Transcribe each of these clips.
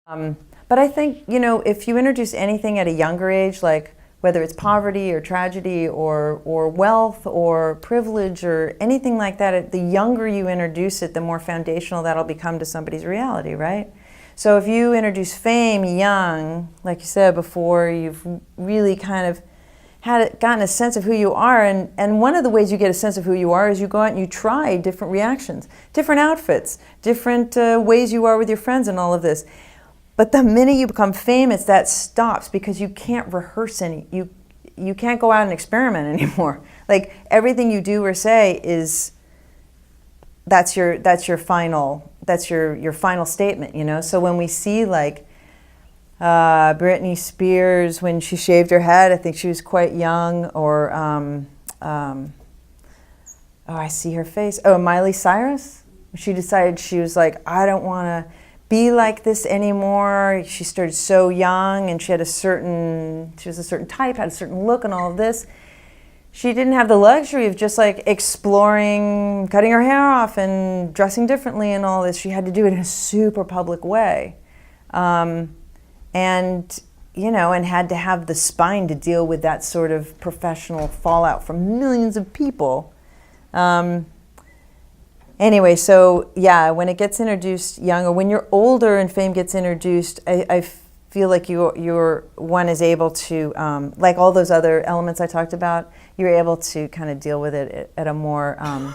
But I think, if you introduce anything at a younger age, like whether it's poverty or tragedy or wealth or privilege or anything like that, the younger you introduce it, the more foundational that'll become to somebody's reality, right? So if you introduce fame young, like you said before, you've really kind of gotten a sense of who you are, and one of the ways you get a sense of who you are is you go out and you try different reactions, different outfits, different ways you are with your friends and all of this. But the minute you become famous, that stops because you can't rehearse you can't go out and experiment anymore. Like everything you do or say that's your final statement, So when we see like Britney Spears, when she shaved her head, I think she was quite young, or I see her face. Oh, Miley Cyrus. She decided, she was like, I don't want to be like this anymore. She started so young, and she was a certain type, had a certain look, and all of this. She didn't have the luxury of just like exploring, cutting her hair off and dressing differently and all this. She had to do it in a super public way. And had to have the spine to deal with that sort of professional fallout from millions of people. Anyway, so yeah, when it gets introduced young, or when you're older and fame gets introduced, I feel like your one is able to, like all those other elements I talked about, you're able to kind of deal with it at a more, a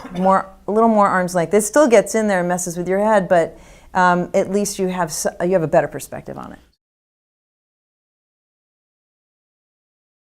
little more arm's length. It still gets in there and messes with your head, but at least you have a better perspective on it.